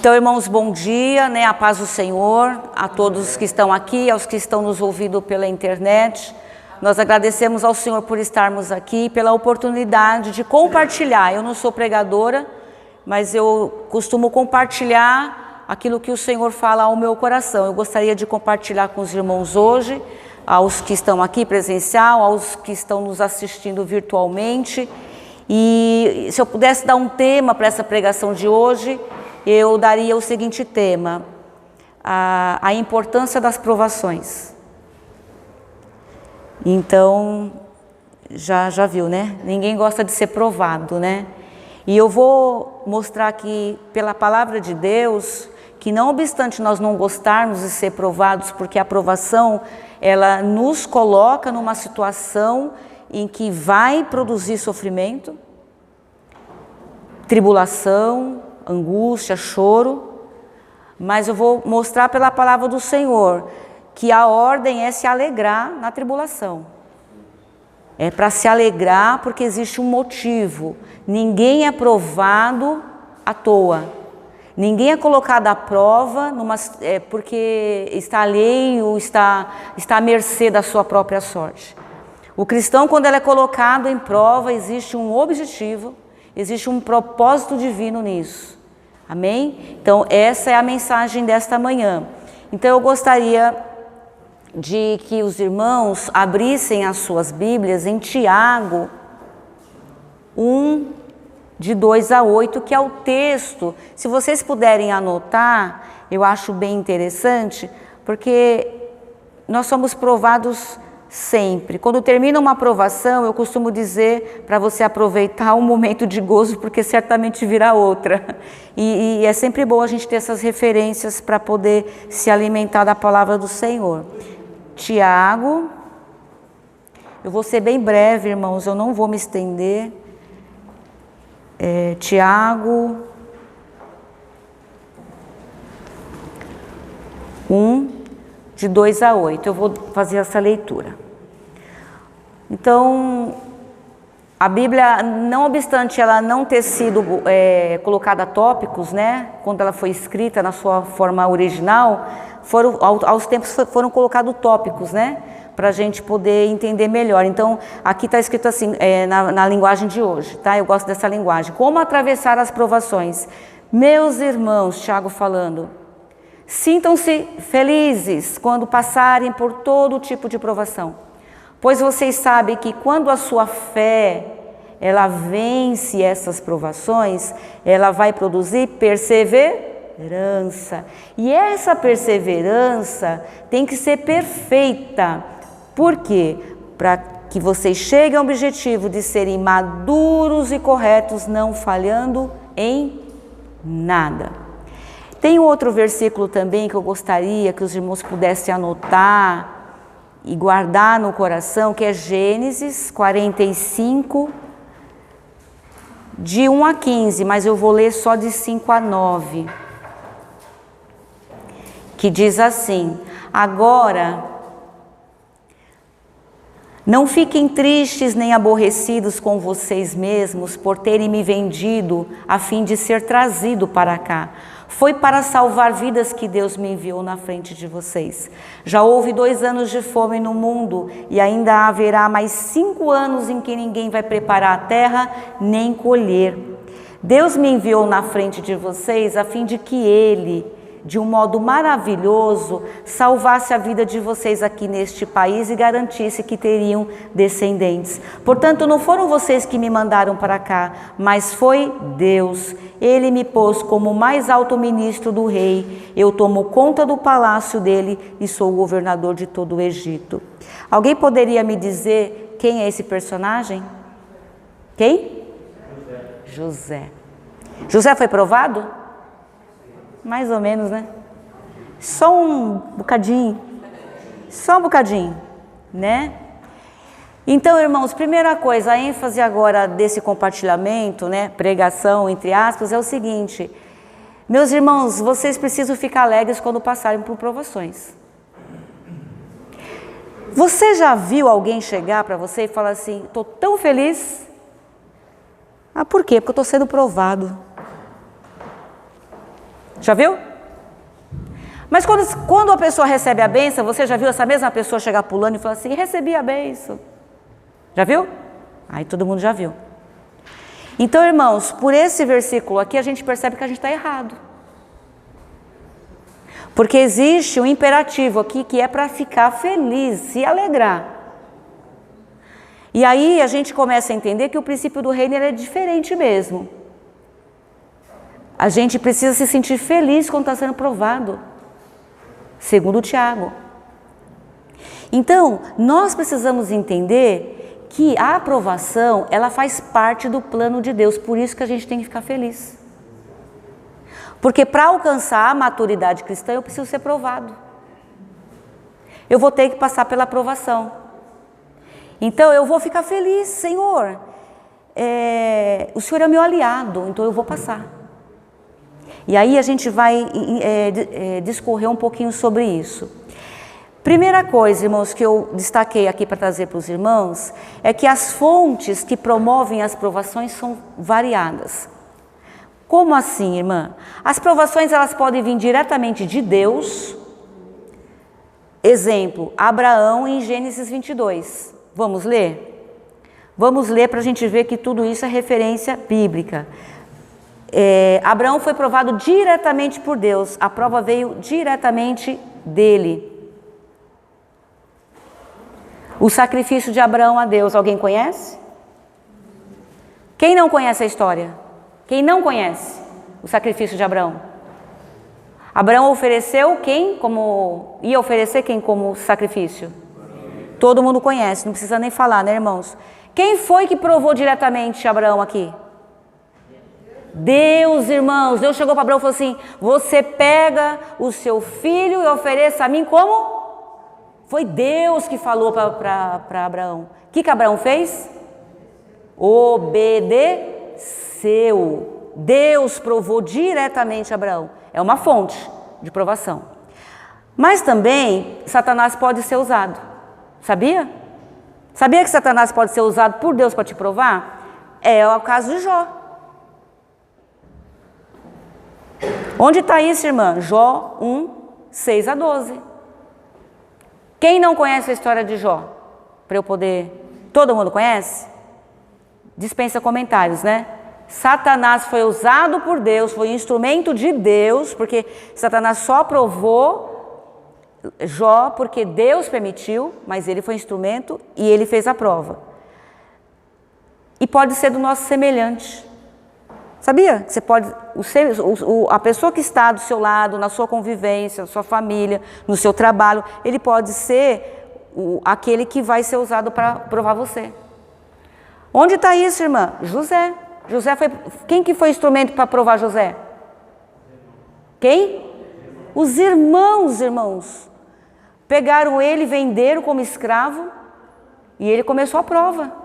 Então, irmãos, bom dia, né? A paz do Senhor, a todos que estão aqui, aos que estão nos ouvindo pela internet. Nós agradecemos ao Senhor por estarmos aqui, pela oportunidade de compartilhar. Eu não sou pregadora, mas eu costumo compartilhar aquilo que o Senhor fala ao meu coração. Eu gostaria de compartilhar com os irmãos hoje, aos que estão aqui presencial, aos que estão nos assistindo virtualmente. E se eu pudesse dar um tema para essa pregação de hoje, eu daria o seguinte tema: a importância das provações. Então, já viu, né? Ninguém gosta de ser provado, né? E eu vou mostrar aqui, pela palavra de Deus, que não obstante nós não gostarmos de ser provados, porque a provação, ela nos coloca numa situação em que vai produzir sofrimento, tribulação, angústia, choro, mas eu vou mostrar pela palavra do Senhor que a ordem é se alegrar na tribulação. É para se alegrar porque existe um motivo. Ninguém é provado à toa. Ninguém é colocado à prova porque está alheio, está à mercê da sua própria sorte. O cristão, quando ele é colocado em prova, existe um objetivo, existe um propósito divino nisso. Amém? Então, essa é a mensagem desta manhã. Então, eu gostaria de que os irmãos abrissem as suas Bíblias em Tiago 1, de 2 a 8, que é o texto. Se vocês puderem anotar, eu acho bem interessante, porque nós somos provados sempre. Quando termina uma provação, eu costumo dizer para você aproveitar um momento de gozo, porque certamente virá outra. E é sempre bom a gente ter essas referências para poder se alimentar da palavra do Senhor. Tiago, eu vou ser bem breve, irmãos, eu não vou me estender. Tiago 1, de 2 a 8, eu vou fazer essa leitura. Então, a Bíblia, não obstante ela não ter sido colocada a tópicos, né, quando ela foi escrita na sua forma original, aos tempos foram colocados tópicos, né, para a gente poder entender melhor. Então, aqui está escrito assim, na linguagem de hoje, tá? Eu gosto dessa linguagem. Como atravessar as provações? Meus irmãos, Tiago falando, sintam-se felizes quando passarem por todo tipo de provação, pois vocês sabem que quando a sua fé, ela vence essas provações, ela vai produzir perseverança. E essa perseverança tem que ser perfeita. Por quê? Para que vocês cheguem ao objetivo de serem maduros e corretos, não falhando em nada. Tem outro versículo também que eu gostaria que os irmãos pudessem anotar e guardar no coração, que é Gênesis 45, de 1 a 15, mas eu vou ler só de 5 a 9, que diz assim: agora, não fiquem tristes nem aborrecidos com vocês mesmos por terem me vendido a fim de ser trazido para cá. Foi para salvar vidas que Deus me enviou na frente de vocês. Já houve 2 anos de fome no mundo e ainda haverá mais 5 anos em que ninguém vai preparar a terra nem colher. Deus me enviou na frente de vocês a fim de que Ele, de um modo maravilhoso, salvasse a vida de vocês aqui neste país e garantisse que teriam descendentes. Portanto, não foram vocês que me mandaram para cá, mas foi Deus. Ele me pôs como mais alto ministro do rei. Eu tomo conta do palácio dele e sou o governador de todo o Egito. Alguém poderia me dizer quem é esse personagem? Quem? José. José foi provado? Mais ou menos, né? Só um bocadinho, né? Então, irmãos, primeira coisa, a ênfase agora desse compartilhamento, né, pregação, entre aspas, é o seguinte: meus irmãos, vocês precisam ficar alegres quando passarem por provações. Você já viu alguém chegar para você e falar assim: estou tão feliz? Ah, por quê? Porque eu estou sendo provado. Já viu? Mas quando a pessoa recebe a bênção, você já viu essa mesma pessoa chegar pulando e falar assim, recebi a bênção. Já viu? Aí todo mundo já viu. Então, irmãos, por esse versículo aqui a gente percebe que a gente está errado. Porque existe um imperativo aqui que é para ficar feliz, se alegrar. E aí a gente começa a entender que o princípio do reino é diferente mesmo. A gente precisa se sentir feliz quando está sendo provado, segundo o Tiago. Então, nós precisamos entender que a aprovação, ela faz parte do plano de Deus, por isso que a gente tem que ficar feliz. Porque para alcançar a maturidade cristã, eu preciso ser provado. Eu vou ter que passar pela aprovação. Então, eu vou ficar feliz, Senhor. O Senhor é meu aliado, então eu vou passar. E aí a gente vai discorrer um pouquinho sobre isso. Primeira coisa, irmãos, que eu destaquei aqui para trazer para os irmãos, é que as fontes que promovem as provações são variadas. Como assim, irmã? As provações, elas podem vir diretamente de Deus. Exemplo, Abraão em Gênesis 22. Vamos ler? Vamos ler para a gente ver que tudo isso é referência bíblica. Abraão foi provado diretamente por Deus. A prova veio diretamente dele. O sacrifício de Abraão a Deus, alguém conhece? Quem não conhece a história? Quem não conhece o sacrifício de Abraão? Abraão ofereceu quem como... Ia oferecer quem como sacrifício? Todo mundo conhece, não precisa nem falar, né, irmãos? Quem foi que provou diretamente Abraão aqui? Deus, irmãos. Deus chegou para Abraão e falou assim, você pega o seu filho e ofereça a mim como? Foi Deus que falou para Abraão. O que Abraão fez? Obedeceu. Deus provou diretamente a Abraão. É uma fonte de provação. Mas também Satanás pode ser usado. Sabia? Sabia que Satanás pode ser usado por Deus para te provar? É o caso de Jó. Onde está isso, irmã? Jó 1, 6 a 12. Quem não conhece a história de Jó? Para eu poder... Todo mundo conhece? Dispensa comentários, né? Satanás foi usado por Deus, foi instrumento de Deus, porque Satanás só provou Jó porque Deus permitiu, mas ele foi instrumento e ele fez a prova. E pode ser do nosso semelhante. Sabia? Você pode, a pessoa que está do seu lado, na sua convivência, na sua família, no seu trabalho, ele pode ser aquele que vai ser usado para provar você. Onde está isso, irmã? José. José foi... Quem que foi instrumento para provar José? Quem? Os irmãos. Pegaram ele, venderam como escravo e ele começou a prova.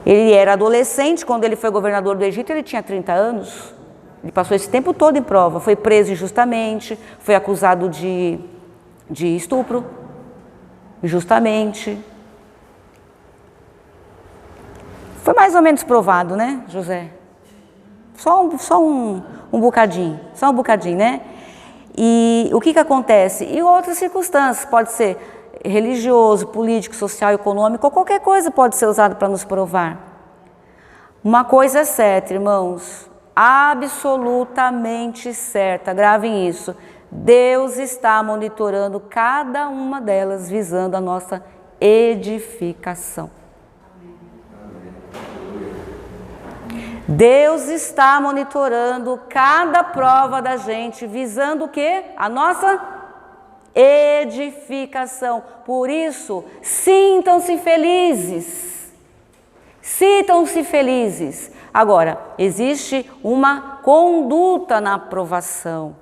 Ele era adolescente, quando ele foi governador do Egito, ele tinha 30 anos. Ele passou esse tempo todo em prova. Foi preso injustamente, foi acusado de estupro, injustamente. Foi mais ou menos provado, né, José? Só um bocadinho, né? E o que acontece? E outras circunstâncias, pode ser religioso, político, social, econômico, ou qualquer coisa pode ser usado para nos provar. Uma coisa é certa, irmãos, absolutamente certa, gravem isso. Deus está monitorando cada uma delas, visando a nossa edificação. Deus está monitorando cada prova da gente, visando o quê? A nossa edificação. Por isso, sintam-se felizes. Sintam-se felizes. Agora, existe uma conduta na aprovação.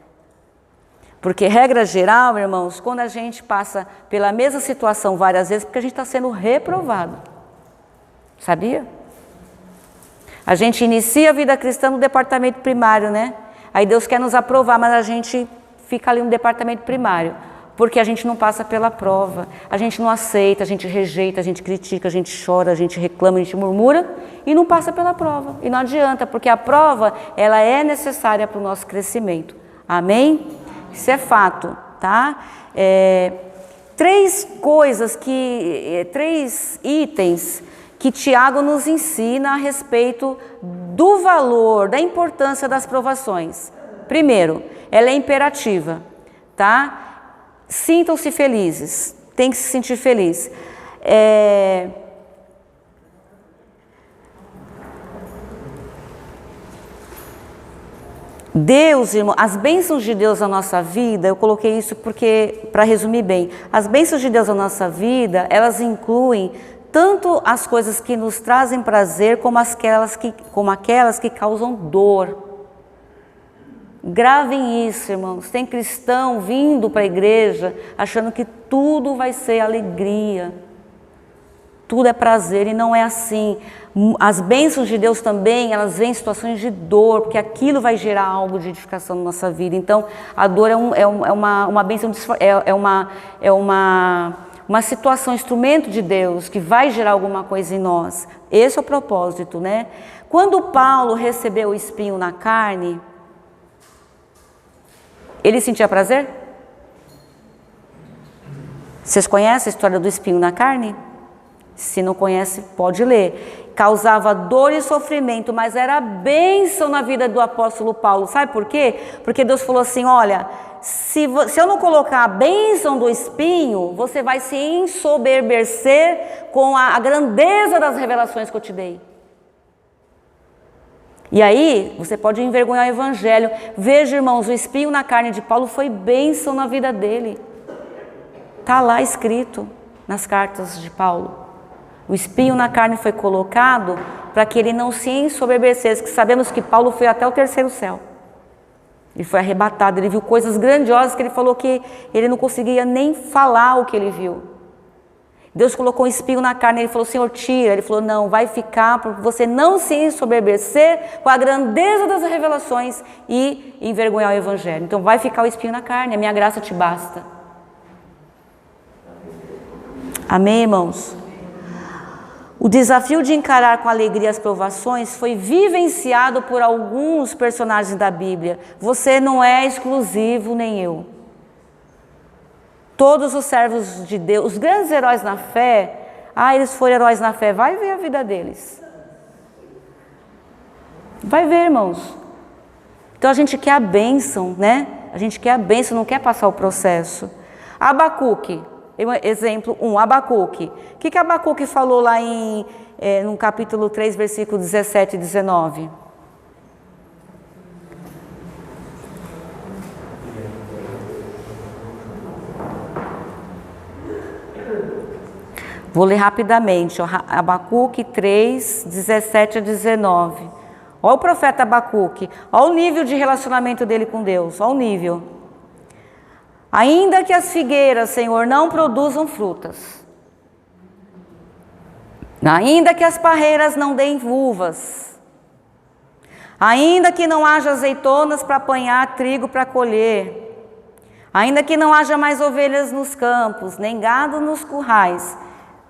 Porque, regra geral, irmãos, quando a gente passa pela mesma situação várias vezes, porque a gente está sendo reprovado. Sabia? A gente inicia a vida cristã no departamento primário, né? Aí Deus quer nos aprovar, mas a gente fica ali no departamento primário. Porque a gente não passa pela prova, a gente não aceita, a gente rejeita, a gente critica, a gente chora, a gente reclama, a gente murmura e não passa pela prova. E não adianta, porque a prova, ela é necessária para o nosso crescimento. Amém? Isso é fato, tá? Três itens que Tiago nos ensina a respeito do valor, da importância das provações. Primeiro, ela é imperativa, tá? Sintam-se felizes, tem que se sentir feliz. Deus, irmão, as bênçãos de Deus na nossa vida, eu coloquei isso porque, para resumir bem, as bênçãos de Deus na nossa vida, elas incluem tanto as coisas que nos trazem prazer, como aquelas que causam dor. Gravem isso, irmãos. Tem cristão vindo para a igreja achando que tudo vai ser alegria, tudo é prazer, e não é assim. As bênçãos de Deus também, elas vêm em situações de dor, porque aquilo vai gerar algo de edificação na nossa vida. Então, a dor é uma bênção, uma situação, instrumento de Deus, que vai gerar alguma coisa em nós. Esse é o propósito, né? Quando Paulo recebeu o espinho na carne, ele sentia prazer? Vocês conhecem a história do espinho na carne? Se não conhece, pode ler. Causava dor e sofrimento, mas era bênção na vida do apóstolo Paulo. Sabe por quê? Porque Deus falou assim, olha, se eu não colocar a bênção do espinho, você vai se ensoberbecer com a grandeza das revelações que eu te dei. E aí, você pode envergonhar o evangelho. Veja, irmãos, o espinho na carne de Paulo foi bênção na vida dele. Está lá escrito nas cartas de Paulo. O espinho na carne foi colocado para que ele não se ensoberbecesse, que sabemos que Paulo foi até o terceiro céu. Ele foi arrebatado, ele viu coisas grandiosas que ele falou que ele não conseguia nem falar o que ele viu. Deus colocou um espinho na carne, ele falou, Senhor, tira. Ele falou, não, vai ficar, porque você não se ensoberbecer com a grandeza das revelações e envergonhar o evangelho. Então vai ficar o espinho na carne, a minha graça te basta. Amém, irmãos? O desafio de encarar com alegria as provações foi vivenciado por alguns personagens da Bíblia. Você não é exclusivo, nem eu. Todos os servos de Deus, os grandes heróis na fé, eles foram heróis na fé, vai ver a vida deles. Vai ver, irmãos. Então a gente quer a bênção, né? A gente quer a bênção, não quer passar o processo. Abacuque, exemplo 1, Abacuque. O que Abacuque falou lá no capítulo 3, versículo 17 e 19? Vou ler rapidamente, Abacuque 3, 17 a 19. Olha o profeta Abacuque, olha o nível de relacionamento dele com Deus, olha o nível. Ainda que as figueiras, Senhor, não produzam frutas, ainda que as parreiras não deem uvas, ainda que não haja azeitonas para apanhar, trigo para colher, ainda que não haja mais ovelhas nos campos, nem gado nos currais,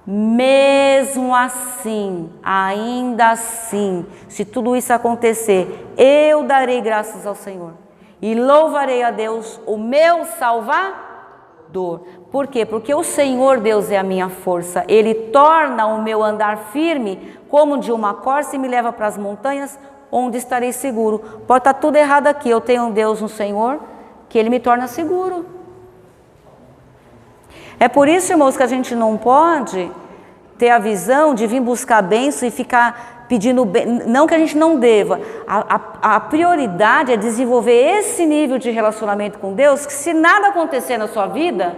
mesmo assim, ainda assim, se tudo isso acontecer, eu darei graças ao Senhor e louvarei a Deus, o meu Salvador. Por quê? Porque o Senhor Deus é a minha força. Ele torna o meu andar firme como de uma corça e me leva para as montanhas, onde estarei seguro. Pode estar tudo errado aqui, eu tenho um Deus, um Senhor, que Ele me torna seguro. É por isso, irmãos, que a gente não pode ter a visão de vir buscar a bênção e ficar pedindo bem. Não que a gente não deva. A prioridade é desenvolver esse nível de relacionamento com Deus, que se nada acontecer na sua vida,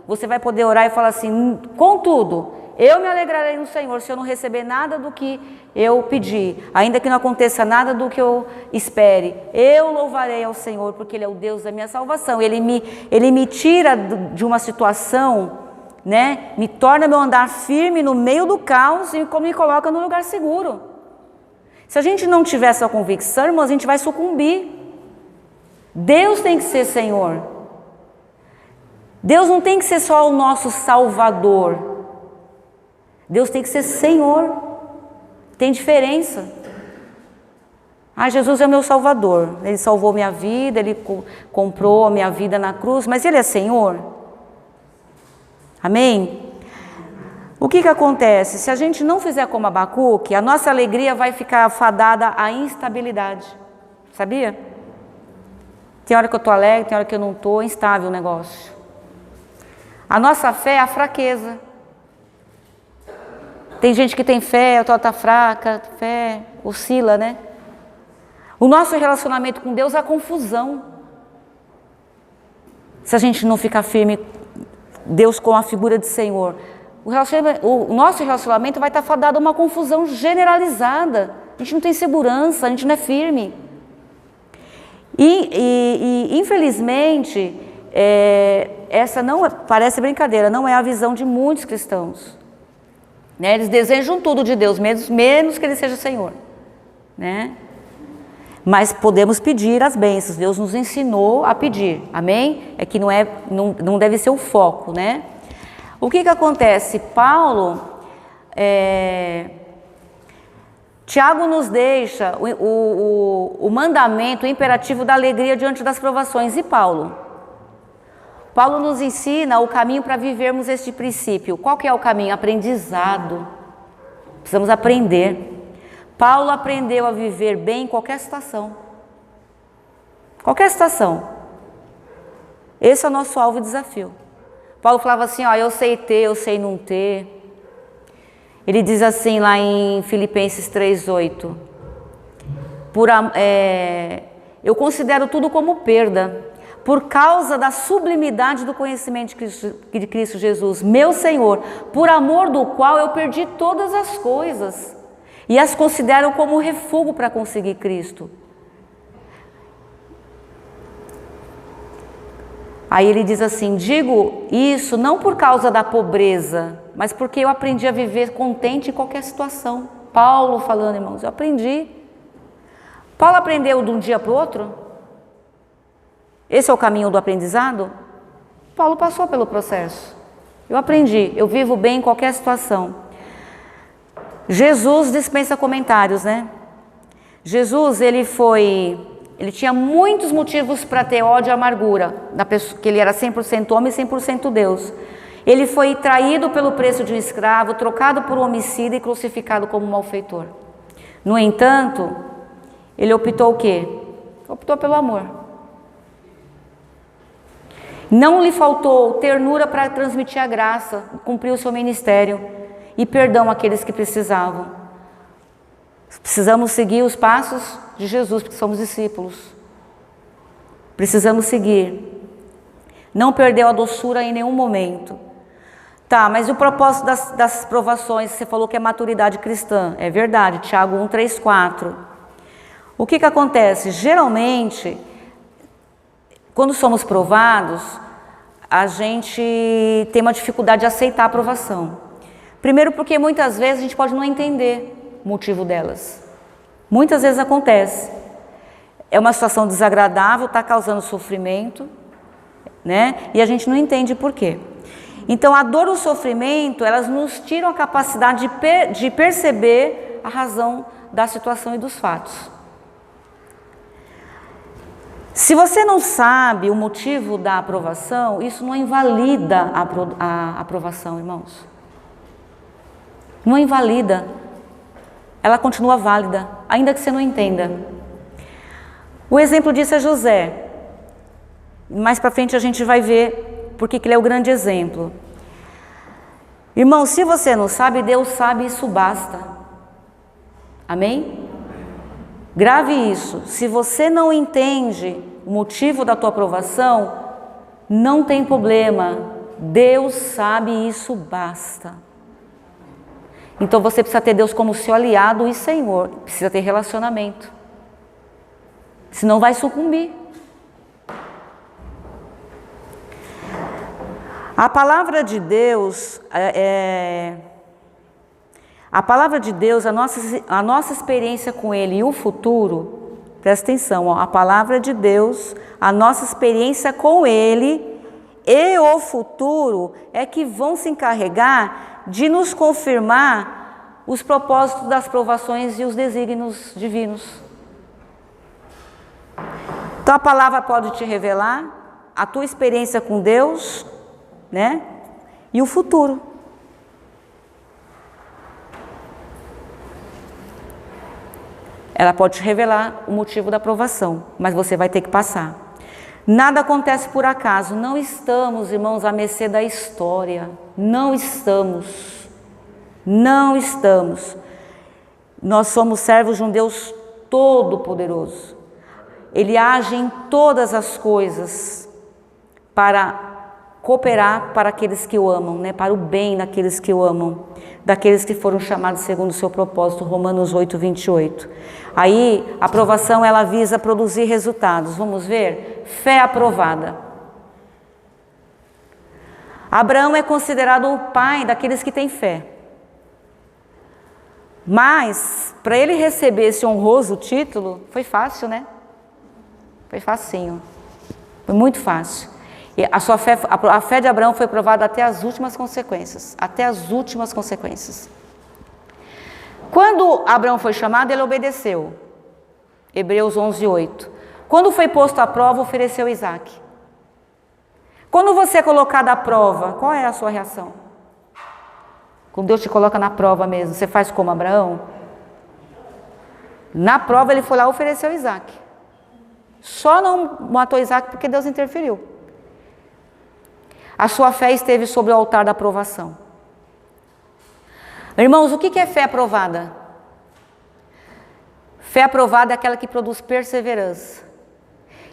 você vai poder orar e falar assim, contudo, eu me alegrarei no Senhor se eu não receber nada do que eu pedi, ainda que não aconteça nada do que eu espere, eu louvarei ao Senhor, porque Ele é o Deus da minha salvação. Ele me tira de uma situação, né? Me torna meu andar firme no meio do caos e me coloca no lugar seguro. Se a gente não tiver essa convicção, irmãos, a gente vai sucumbir. Deus tem que ser Senhor. Deus não tem que ser só o nosso Salvador. Deus tem que ser Senhor. Tem diferença. Ah, Jesus é o meu Salvador. Ele salvou minha vida, Ele comprou a minha vida na cruz, mas Ele é Senhor. Amém? O que acontece? Se a gente não fizer como Abacuque, a nossa alegria vai ficar fadada à instabilidade. Sabia? Tem hora que eu estou alegre, tem hora que eu não estou, instável o negócio. A nossa fé é a fraqueza. Tem gente que tem fé, outra está fraca, fé oscila, né? O nosso relacionamento com Deus é a confusão. Se a gente não ficar firme, Deus com a figura de Senhor, o nosso relacionamento vai estar fadado a uma confusão generalizada. A gente não tem segurança, a gente não é firme. E infelizmente, essa não é, parece brincadeira, não é a visão de muitos cristãos. Né? Eles desejam tudo de Deus, menos que Ele seja Senhor. Né? Mas podemos pedir as bênçãos, Deus nos ensinou a pedir, amém? É que não deve ser o foco, né? O que acontece? Paulo, Tiago nos deixa o mandamento, o imperativo da alegria diante das provações. E Paulo? Paulo nos ensina o caminho para vivermos este princípio. Qual que é o caminho? Aprendizado. Precisamos aprender. Paulo aprendeu a viver bem em qualquer situação. Qualquer situação. Esse é o nosso alvo e desafio. Paulo falava assim, ó, eu sei ter, eu sei não ter. Ele diz assim lá em Filipenses 3:8. Eu considero tudo como perda, por causa da sublimidade do conhecimento de Cristo Jesus, meu Senhor, por amor do qual eu perdi todas as coisas e as considero como refúgio para conseguir Cristo. Aí ele diz assim, digo isso não por causa da pobreza, mas porque eu aprendi a viver contente em qualquer situação. Paulo falando, irmãos, eu aprendi. Paulo aprendeu de um dia para o outro? Esse é o caminho do aprendizado? Paulo passou pelo processo. Eu aprendi, eu vivo bem em qualquer situação. Jesus dispensa comentários, né? Jesus, ele tinha muitos motivos para ter ódio e amargura, que ele era 100% homem e 100% Deus. Ele foi traído pelo preço de um escravo, trocado por um homicida e crucificado como um malfeitor. No entanto, ele optou o quê? Optou pelo amor. Não lhe faltou ternura para transmitir a graça, cumprir o seu ministério e perdão àqueles que precisavam. Precisamos seguir os passos de Jesus, porque somos discípulos. Precisamos seguir. Não perdeu a doçura em nenhum momento. Tá, mas o propósito das provações, você falou que é maturidade cristã. É verdade, Tiago 1, 3, 4. O que acontece? Geralmente, quando somos provados, a gente tem uma dificuldade de aceitar a aprovação. Primeiro porque muitas vezes a gente pode não entender o motivo delas. Muitas vezes acontece. É uma situação desagradável, está causando sofrimento, né? E a gente não entende por quê. Então a dor e o sofrimento, elas nos tiram a capacidade de perceber a razão da situação e dos fatos. Se você não sabe o motivo da aprovação, isso não invalida a aprovação, irmãos. Não invalida. Ela continua válida, ainda que você não entenda. O exemplo disso é José. Mais para frente a gente vai ver porque ele é o grande exemplo. Irmão, se você não sabe, Deus sabe, isso basta. Amém? Grave isso. Se você não entende o motivo da tua aprovação, não tem problema. Deus sabe, isso basta. Então você precisa ter Deus como seu aliado e Senhor. Precisa ter relacionamento. Senão vai sucumbir. A palavra de Deus, a nossa experiência com Ele e o futuro, presta atenção, ó, a palavra de Deus, a nossa experiência com Ele e o futuro é que vão se encarregar de nos confirmar os propósitos das provações e os desígnios divinos. Então a palavra pode te revelar a tua experiência com Deus, né? E o futuro. Ela pode te revelar o motivo da provação, mas você vai ter que passar. Nada acontece por acaso. Não estamos, irmãos, à mercê da história. Não estamos. Não estamos. Nós somos servos de um Deus todo-poderoso. Ele age em todas as coisas para cooperar para aqueles que o amam, né? Para o bem daqueles que o amam, daqueles que foram chamados segundo o seu propósito, Romanos 8, 28. Aí, a aprovação, ela visa produzir resultados. Vamos ver? Fé aprovada. Abraão é considerado o pai daqueles que têm fé. Mas, para ele receber esse honroso título, foi fácil, né? Foi facinho. Foi muito fácil. E a fé de Abraão foi provada até as últimas consequências. Até as últimas consequências. Quando Abraão foi chamado, ele obedeceu. Hebreus 11, 8. Quando foi posto à prova, ofereceu Isaac. Quando você é colocado à prova, qual é a sua reação? Quando Deus te coloca na prova mesmo, você faz como Abraão? Na prova ele foi lá e ofereceu Isaac. Só não matou Isaac porque Deus interferiu. A sua fé esteve sobre o altar da aprovação. Irmãos, o que é fé aprovada? Fé aprovada é aquela que produz perseverança.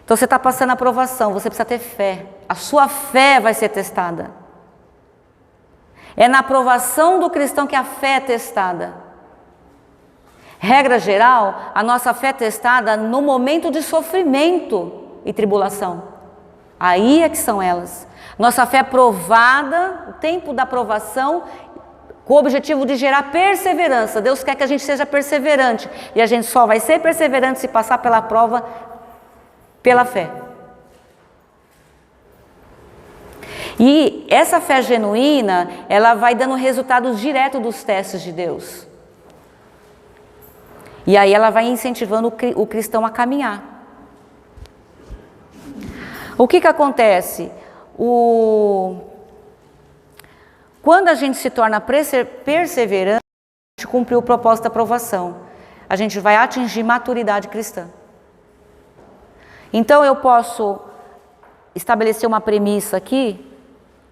Então você está passando a aprovação, você precisa ter fé. A sua fé vai ser testada. É na aprovação do cristão que a fé é testada. Regra geral, a nossa fé é testada no momento de sofrimento e tribulação. Aí é que são elas. Nossa fé é provada, o tempo da provação, com o objetivo de gerar perseverança. Deus quer que a gente seja perseverante. E a gente só vai ser perseverante se passar pela prova pela fé. E essa fé genuína, ela vai dando resultados diretos dos testes de Deus. E aí ela vai incentivando o cristão a caminhar. O que acontece? Quando a gente se torna perseverante, a gente cumpriu o propósito da aprovação. A gente vai atingir maturidade cristã. Então eu posso estabelecer uma premissa aqui,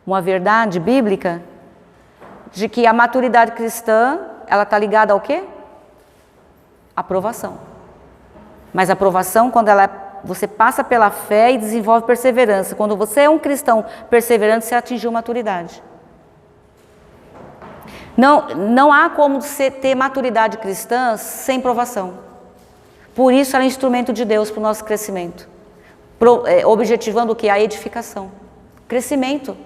uma verdade bíblica, de que a maturidade cristã, ela está ligada ao quê? Aprovação. Mas a aprovação, quando você passa pela fé e desenvolve perseverança. Quando você é um cristão perseverante, você atingiu maturidade. Não há como você ter maturidade cristã sem provação. Por isso ela é um instrumento de Deus para o nosso crescimento. Objetivando o que? A edificação. Crescimento.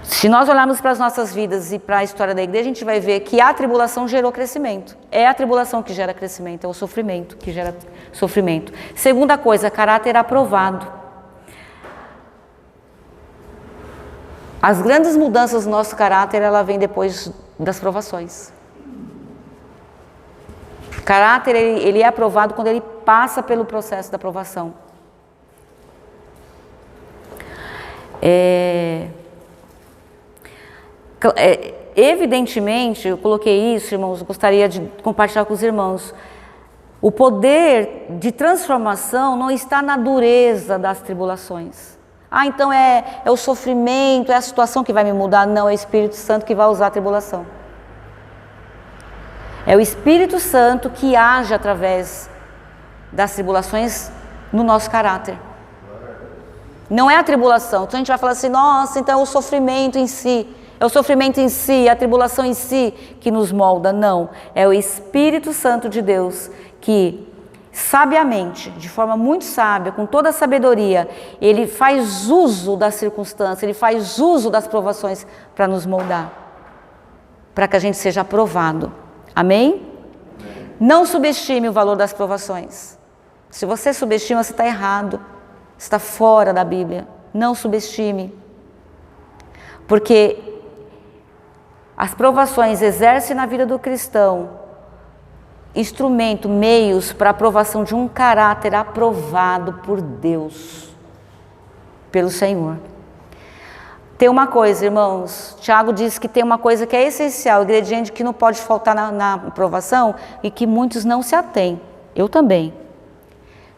Se nós olharmos para as nossas vidas e para a história da igreja, a gente vai ver que a tribulação gerou crescimento. É a tribulação que gera crescimento, é o sofrimento que gera sofrimento. Segunda coisa, caráter aprovado. As grandes mudanças no nosso caráter, ela vem depois das provações. O caráter, ele é aprovado quando ele passa pelo processo da aprovação. Evidentemente, eu coloquei isso, irmãos, gostaria de compartilhar com os irmãos. O poder de transformação não está na dureza das tribulações. Então é o sofrimento, é a situação que vai me mudar. Não, é o Espírito Santo que vai usar a tribulação. É o Espírito Santo que age através das tribulações no nosso caráter. Não é a tribulação. Então a gente vai falar assim, nossa, então é o sofrimento em si. É o sofrimento em si, a tribulação em si que nos molda. Não, é o Espírito Santo de Deus que sabiamente, de forma muito sábia, com toda a sabedoria, ele faz uso das circunstâncias, ele faz uso das provações para nos moldar, para que a gente seja aprovado. Amém? Não subestime o valor das provações. Se você subestima, você está errado. Você está fora da Bíblia. Não subestime. Porque as provações exercem na vida do cristão instrumento, meios para a aprovação de um caráter aprovado por Deus, pelo Senhor. Tem uma coisa, irmãos, Tiago diz que tem uma coisa que é essencial, ingrediente que não pode faltar na aprovação e que muitos não se atêm. Eu também.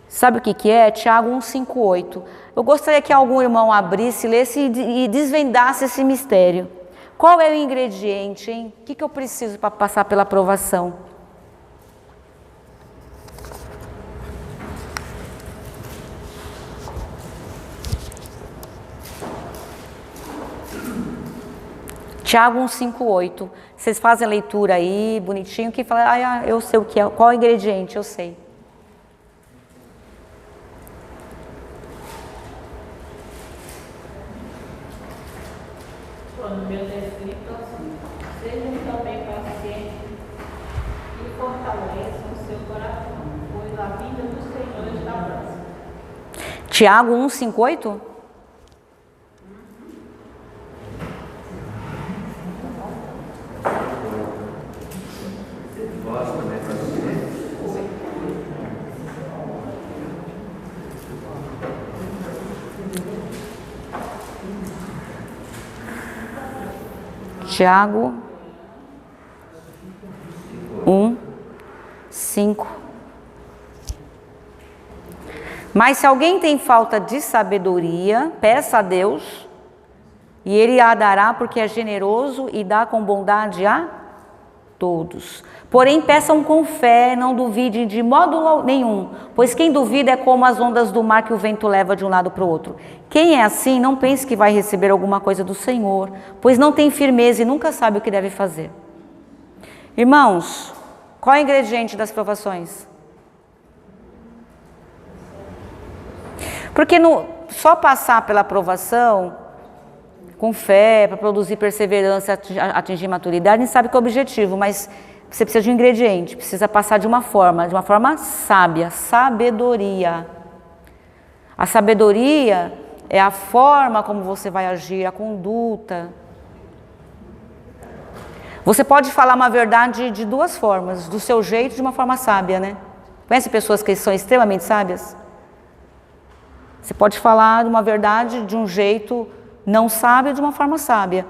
Sabe o que é? Tiago 1,5,8. Eu gostaria que algum irmão abrisse, lesse e desvendasse esse mistério. Qual é o ingrediente, hein? O que eu preciso para passar pela aprovação? Tiago 1,5,8. Vocês fazem a leitura aí, bonitinho, que fala, eu sei o que é, qual é o ingrediente, eu sei. No meu escrito assim, sejam também pacientes e fortaleçam o seu coração, pois a vida do Senhor está próxima. Tiago 1,5,8? Tiago 1,5. Mas se alguém tem falta de sabedoria, peça a Deus, e Ele a dará, porque é generoso e dá com bondade a todos. Porém, peçam com fé, não duvidem de modo nenhum, pois quem duvida é como as ondas do mar que o vento leva de um lado para o outro. Quem é assim, não pense que vai receber alguma coisa do Senhor, pois não tem firmeza e nunca sabe o que deve fazer. Irmãos, qual é o ingrediente das provações? Porque só passar pela provação com fé, para produzir perseverança, atingir maturidade, a gente sabe que é o objetivo, mas você precisa de um ingrediente, precisa passar de uma forma sábia, sabedoria. A sabedoria é a forma como você vai agir, a conduta. Você pode falar uma verdade de duas formas, do seu jeito e de uma forma sábia, né? Conhece pessoas que são extremamente sábias? Você pode falar uma verdade de um jeito não sábio e de uma forma sábia.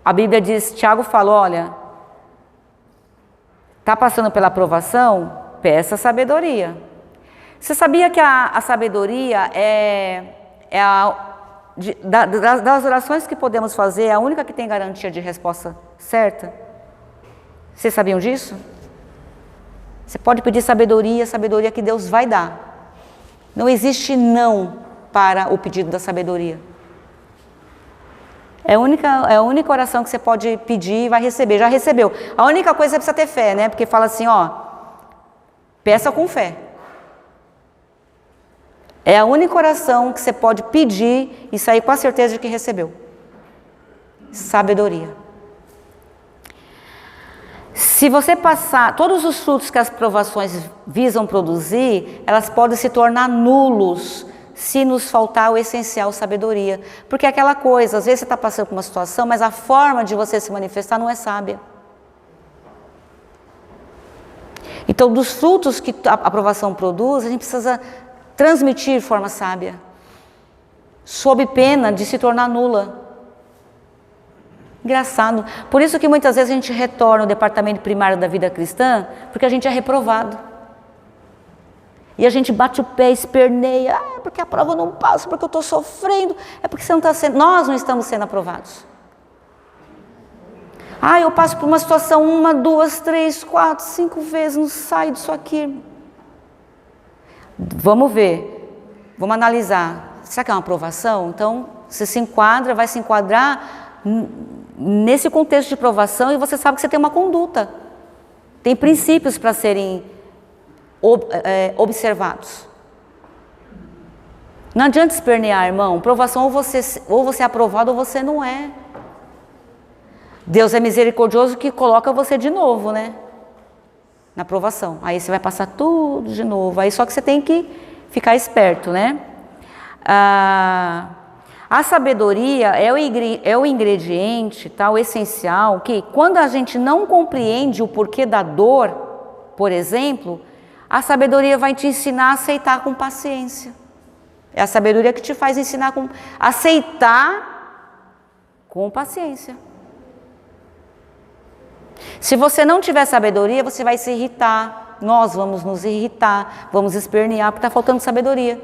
A Bíblia diz, Tiago falou, olha, está passando pela aprovação? Peça sabedoria. Você sabia que a sabedoria das orações que podemos fazer, é a única que tem garantia de resposta certa? Vocês sabiam disso? Você pode pedir sabedoria, sabedoria que Deus vai dar. Não existe não para o pedido da sabedoria. É a única oração que você pode pedir e vai receber. Já recebeu. A única coisa é que você precisa ter fé, né? Porque fala assim, peça com fé. É a única oração que você pode pedir e sair com a certeza de que recebeu. Sabedoria. Se você passar, todos os frutos que as provações visam produzir, elas podem se tornar nulos se nos faltar o essencial, sabedoria. Porque é aquela coisa, às vezes você está passando por uma situação, mas a forma de você se manifestar não é sábia. Então, dos frutos que a aprovação produz, a gente precisa transmitir de forma sábia, sob pena de se tornar nula. Engraçado. Por isso que muitas vezes a gente retorna ao departamento primário da vida cristã, porque a gente é reprovado. E a gente bate o pé, esperneia, porque a prova não passa, porque eu estou sofrendo, é porque você não está sendo, nós não estamos sendo aprovados. Eu passo por uma situação 1, 2, 3, 4, 5 vezes, não saio disso aqui. Vamos ver, vamos analisar, será que é uma aprovação? Então, você se enquadra, vai se enquadrar nesse contexto de provação e você sabe que você tem uma conduta, tem princípios para serem observados. Não adianta espernear, irmão. Provação, ou você é aprovado ou você não é. Deus é misericordioso que coloca você de novo, né? na provação. Aí você vai passar tudo de novo. Aí só que você tem que ficar esperto, né? A sabedoria é o ingrediente, tá? O essencial, que quando a gente não compreende o porquê da dor, por exemplo, a sabedoria vai te ensinar a aceitar com paciência. É a sabedoria que te faz ensinar aceitar com paciência. Se você não tiver sabedoria, você vai se irritar. Nós vamos nos irritar, vamos espernear, porque está faltando sabedoria.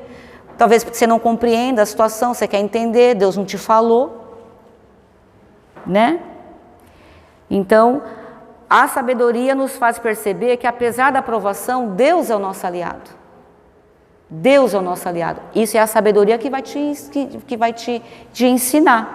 Talvez porque você não compreenda a situação, você quer entender, Deus não te falou, né? Então, a sabedoria nos faz perceber que apesar da provação, Deus é o nosso aliado. Deus é o nosso aliado. Isso é a sabedoria que vai te ensinar.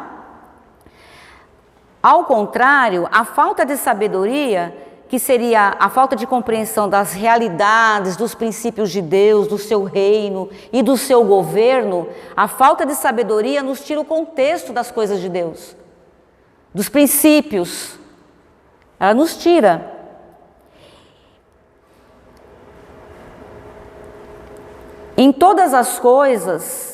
Ao contrário, a falta de sabedoria, que seria a falta de compreensão das realidades, dos princípios de Deus, do seu reino e do seu governo, a falta de sabedoria nos tira o contexto das coisas de Deus, dos princípios. Ela nos tira. Em todas as coisas,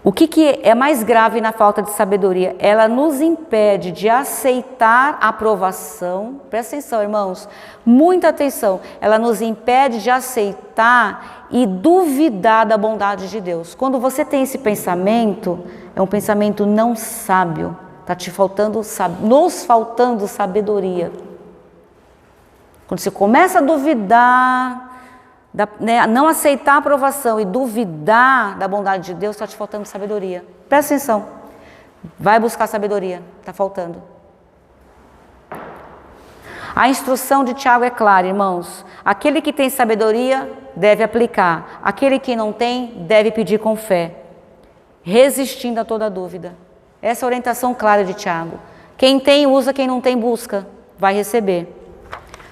o que é mais grave na falta de sabedoria? Ela nos impede de aceitar a aprovação. Presta atenção, irmãos, muita atenção. Ela nos impede de aceitar e duvidar da bondade de Deus. Quando você tem esse pensamento, é um pensamento não sábio. Está nos faltando sabedoria. Quando você começa a duvidar, não aceitar a aprovação e duvidar da bondade de Deus, está te faltando sabedoria. Presta atenção, vai buscar sabedoria, está faltando. A instrução de Tiago é clara, irmãos. Aquele que tem sabedoria deve aplicar, aquele que não tem deve pedir com fé, resistindo a toda dúvida. Essa é a orientação clara de Tiago. Quem tem usa, quem não tem busca, vai receber.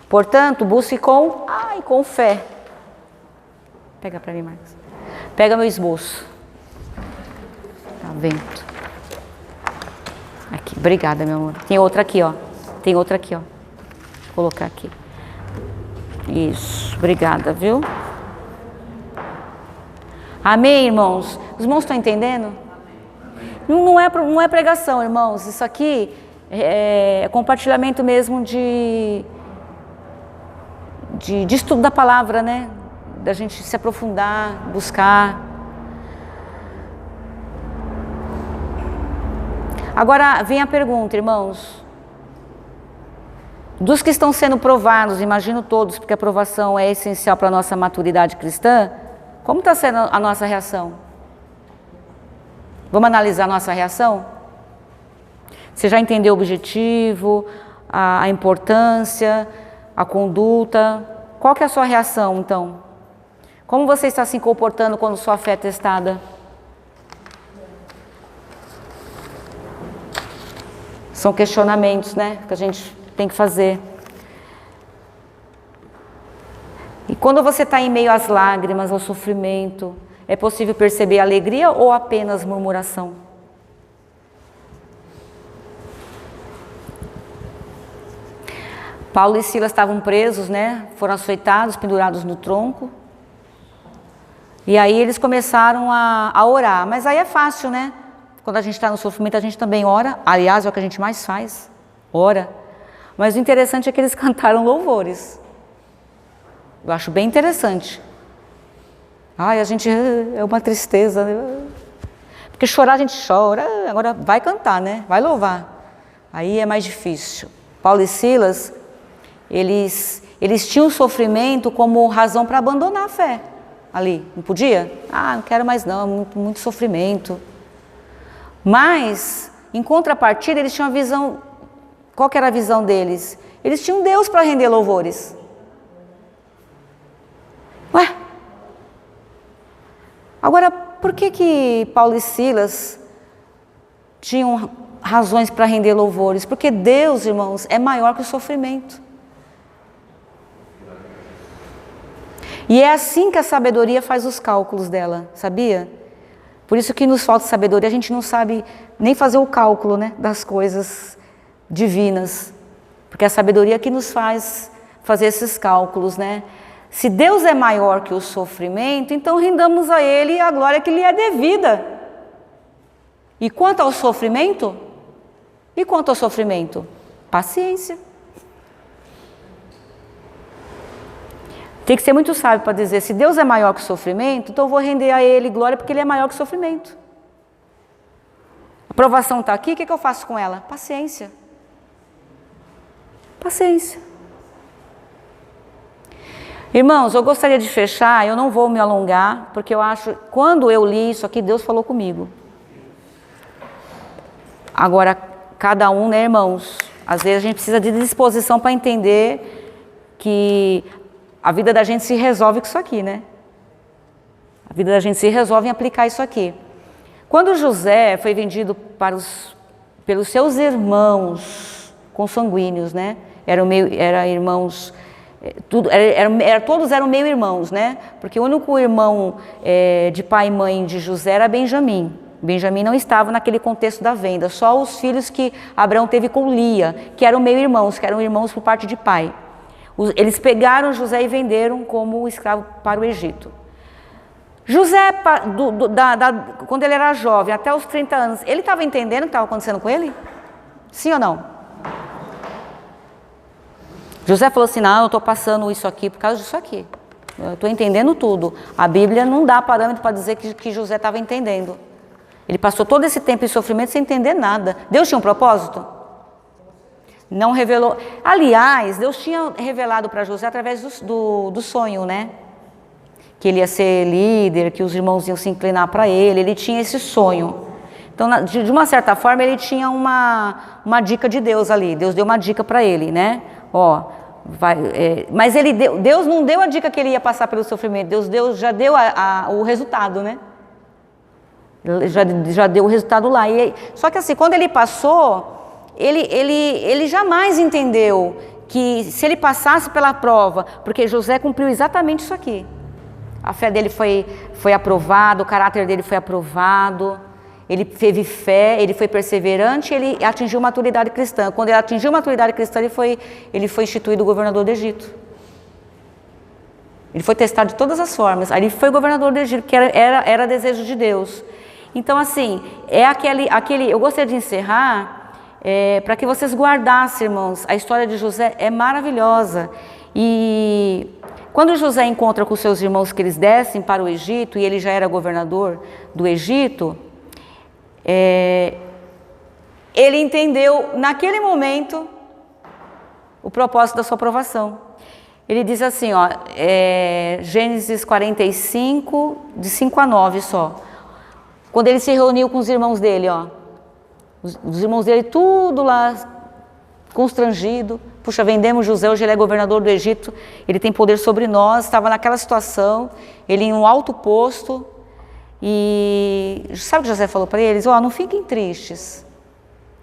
Portanto, busque com fé. Pega para mim, Marcos. Pega meu esboço. Tá vento. Aqui, obrigada, meu amor. Tem outra aqui, ó. Vou colocar aqui. Isso, obrigada, viu? Amém, irmãos? Os irmãos estão entendendo? Não é pregação, irmãos. Isso aqui é compartilhamento mesmo de estudo da palavra, né? Da gente se aprofundar, buscar. Agora vem a pergunta, irmãos. Dos que estão sendo provados, imagino todos, porque a provação é essencial para a nossa maturidade cristã, como está sendo a nossa reação? Vamos analisar a nossa reação? Você já entendeu o objetivo, a importância, a conduta? Qual que é a sua reação, então? Como você está se comportando quando sua fé é testada? São questionamentos, né, que a gente tem que fazer. E quando você está em meio às lágrimas, ao sofrimento, é possível perceber alegria ou apenas murmuração? Paulo e Silas estavam presos, né? Foram açoitados, pendurados no tronco. E aí eles começaram a orar. Mas aí é fácil, né? Quando a gente está no sofrimento, a gente também ora. Aliás, é o que a gente mais faz, ora. Mas o interessante é que eles cantaram louvores. Eu acho bem interessante. Ai, a gente é uma tristeza. Porque chorar a gente chora, agora vai cantar, né? Vai louvar. Aí é mais difícil. Paulo e Silas, eles tinham sofrimento como razão para abandonar a fé. Ali, não podia? Não quero mais não, muito sofrimento. Mas, em contrapartida, eles tinham a visão. Qual que era a visão deles? Eles tinham Deus para render louvores. Agora, por que Paulo e Silas tinham razões para render louvores? Porque Deus, irmãos, é maior que o sofrimento. E é assim que a sabedoria faz os cálculos dela, sabia? Por isso que nos falta sabedoria, a gente não sabe nem fazer o cálculo, né, das coisas divinas. Porque é a sabedoria que nos faz fazer esses cálculos, né? Se Deus é maior que o sofrimento, então rendamos a Ele a glória que lhe é devida. E quanto ao sofrimento? E quanto ao sofrimento? Paciência. Tem que ser muito sábio para dizer, se Deus é maior que o sofrimento, então eu vou render a Ele glória porque Ele é maior que o sofrimento. A provação está aqui, o que eu faço com ela? Paciência. Paciência. Irmãos, eu gostaria de fechar, eu não vou me alongar, porque eu acho, quando eu li isso aqui, Deus falou comigo. Agora, cada um, né, irmãos? Às vezes a gente precisa de disposição para entender que a vida da gente se resolve com isso aqui, né? A vida da gente se resolve em aplicar isso aqui. Quando José foi vendido pelos seus irmãos consanguíneos, né? Era irmãos... todos eram meio irmãos, né? Porque o único irmão de pai e mãe de José era Benjamim. Benjamim não estava naquele contexto da venda, só os filhos que Abraão teve com Lia, que eram meio irmãos, que eram irmãos por parte de pai. Eles pegaram José e venderam como escravo para o Egito. José, quando ele era jovem, até os 30 anos, ele estava entendendo o que estava acontecendo com ele? Sim ou não? José falou assim, não, eu estou passando isso aqui por causa disso aqui. Eu estou entendendo tudo. A Bíblia não dá parâmetro para dizer que José estava entendendo. Ele passou todo esse tempo de sofrimento sem entender nada. Deus tinha um propósito? Não revelou. Aliás, Deus tinha revelado para José através do sonho, né? Que ele ia ser líder, que os irmãos iam se inclinar para ele. Ele tinha esse sonho. Então, de uma certa forma, ele tinha uma dica de Deus ali. Deus deu uma dica para ele, né? Mas Deus não deu a dica que ele ia passar pelo sofrimento. Deus já deu o resultado, né? Já deu o resultado lá. Só que assim, quando ele passou, ele jamais entendeu que se ele passasse pela prova, porque José cumpriu exatamente isso aqui. A fé dele foi aprovada, o caráter dele foi aprovado. Ele teve fé, ele foi perseverante, ele atingiu maturidade cristã. Quando ele atingiu maturidade cristã, ele foi instituído governador do Egito. Ele foi testado de todas as formas. Aí ele foi governador do Egito, que era desejo de Deus. Então, assim, eu gostaria de encerrar para que vocês guardassem, irmãos. A história de José é maravilhosa. E quando José encontra com seus irmãos que eles descem para o Egito, e ele já era governador do Egito... ele entendeu naquele momento o propósito da sua aprovação. Ele diz assim, Gênesis 45, de 5 a 9 só. Quando ele se reuniu com os irmãos dele, os irmãos dele tudo lá constrangido. Puxa, vendemos José, hoje ele é governador do Egito, ele tem poder sobre nós. Estava naquela situação, ele em um alto posto. E sabe o que José falou para eles? Não fiquem tristes,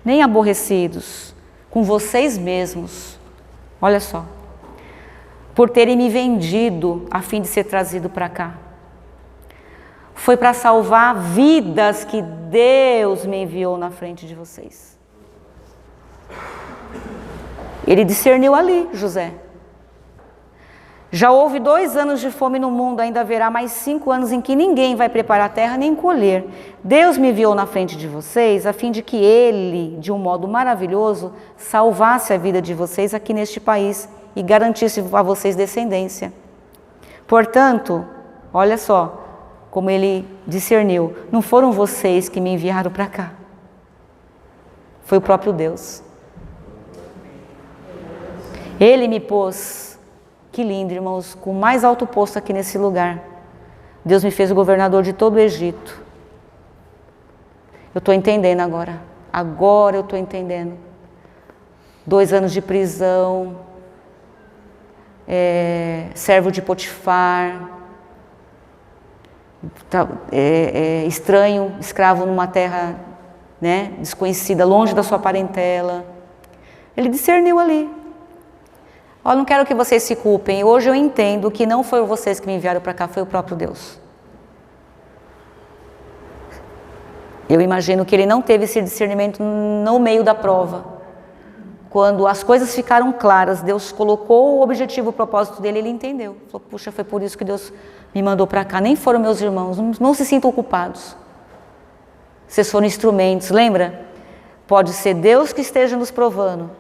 nem aborrecidos com vocês mesmos, olha só, por terem me vendido a fim de ser trazido para cá. Foi para salvar vidas que Deus me enviou na frente de vocês. Ele discerniu ali, José. Já houve 2 anos de fome no mundo, ainda haverá mais 5 anos em que ninguém vai preparar a terra nem colher. Deus me enviou na frente de vocês, a fim de que Ele, de um modo maravilhoso, salvasse a vida de vocês aqui neste país e garantisse a vocês descendência. Portanto, olha só como Ele discerniu, não foram vocês que me enviaram para cá, foi o próprio Deus. Ele me pôs... Que lindo, irmãos, com o mais alto posto aqui nesse lugar. Deus me fez o governador de todo o Egito. Eu estou entendendo agora. Agora eu estou entendendo. 2 anos de prisão, servo de Potifar, estranho, escravo numa terra, né, desconhecida, longe da sua parentela. Ele discerniu ali. Não quero que vocês se culpem. Hoje eu entendo que não foi vocês que me enviaram para cá, foi o próprio Deus. Eu imagino que ele não teve esse discernimento no meio da prova. quando as coisas ficaram claras, Deus colocou o objetivo, o propósito dele, ele entendeu. Falou, puxa, foi por isso que Deus me mandou para cá. Nem foram meus irmãos, não se sintam culpados. Vocês foram instrumentos, lembra? Pode ser Deus que esteja nos provando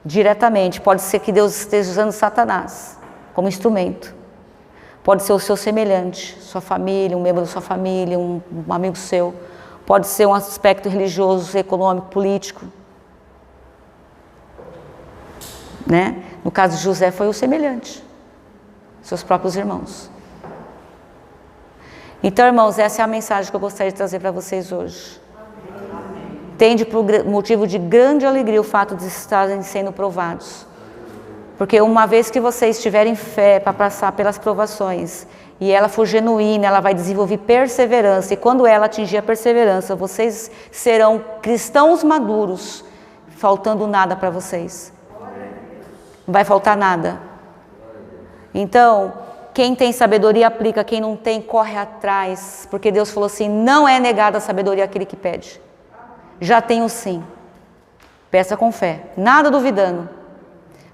diretamente, pode ser que Deus esteja usando Satanás como instrumento. Pode ser o seu semelhante, sua família, um membro da sua família, um amigo seu. Pode ser um aspecto religioso, econômico, político. Né? No caso de José foi o semelhante, seus próprios irmãos. Então, irmãos, essa é a mensagem que eu gostaria de trazer para vocês hoje. Tende por motivo de grande alegria o fato de estarem sendo provados. Porque uma vez que vocês tiverem fé para passar pelas provações, e ela for genuína, ela vai desenvolver perseverança, e quando ela atingir a perseverança, vocês serão cristãos maduros, faltando nada para vocês. Não vai faltar nada. Então, quem tem sabedoria aplica, quem não tem corre atrás, porque Deus falou assim, não é negada a sabedoria àquele que pede. Já tenho sim. Peça com fé, nada duvidando,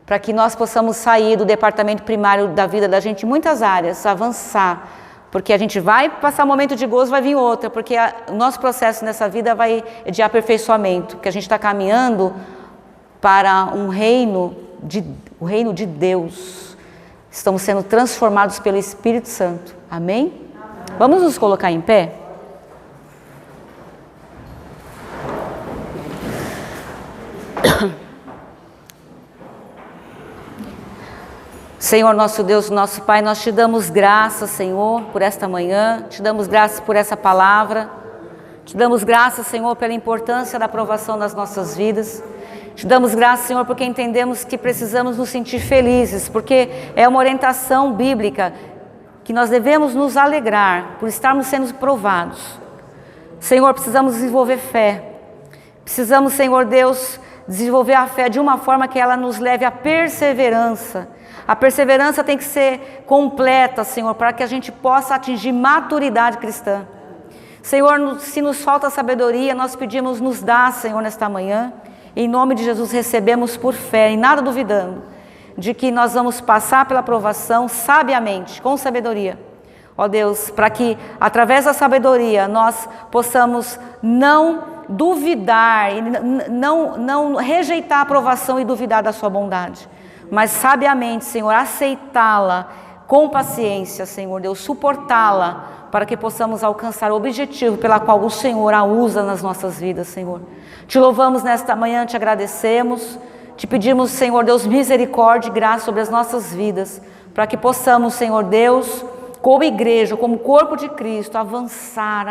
para que nós possamos sair do departamento primário da vida da gente em muitas áreas, avançar, porque a gente vai passar um momento de gozo, vai vir outra, porque o nosso processo nessa vida vai de aperfeiçoamento, que a gente está caminhando para o reino de Deus. Estamos sendo transformados pelo Espírito Santo. Amém? Vamos nos colocar em pé? Senhor nosso Deus, nosso Pai, nós te damos graças, Senhor, por esta manhã, te damos graças por essa palavra, te damos graças, Senhor, pela importância da aprovação das nossas vidas, te damos graças, Senhor, porque entendemos que precisamos nos sentir felizes, porque é uma orientação bíblica que nós devemos nos alegrar por estarmos sendo provados. Senhor, precisamos desenvolver fé, precisamos, Senhor Deus, desenvolver a fé de uma forma que ela nos leve à perseverança. A perseverança tem que ser completa, Senhor, para que a gente possa atingir maturidade cristã. Senhor, se nos falta sabedoria, nós pedimos, nos dá, Senhor, nesta manhã. Em nome de Jesus, recebemos por fé, e nada duvidando, de que nós vamos passar pela provação sabiamente, com sabedoria. Ó Deus, para que, através da sabedoria, nós possamos não duvidar, não rejeitar a aprovação e duvidar da sua bondade. Mas sabiamente, Senhor, aceitá-la com paciência, Senhor Deus, suportá-la, para que possamos alcançar o objetivo pela qual o Senhor a usa nas nossas vidas, Senhor. Te louvamos nesta manhã, te agradecemos, te pedimos, Senhor Deus, misericórdia e graça sobre as nossas vidas, para que possamos, Senhor Deus, como igreja, como corpo de Cristo, avançar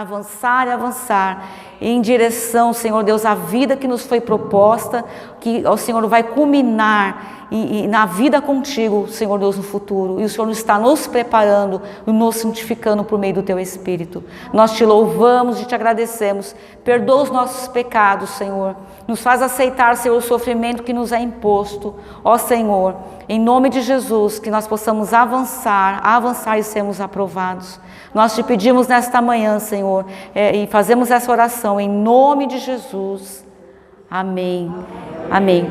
em direção, Senhor Deus, à vida que nos foi proposta, que o Senhor vai culminar na vida contigo, Senhor Deus, no futuro. E o Senhor está nos preparando, nos santificando por meio do Teu Espírito. Nós te louvamos e te agradecemos. Perdoa os nossos pecados, Senhor. Nos faz aceitar, Senhor, o sofrimento que nos é imposto. Ó Senhor, em nome de Jesus, que nós possamos avançar e sermos aprovados. Nós te pedimos nesta manhã, Senhor, e fazemos essa oração em nome de Jesus. Amém. Amém.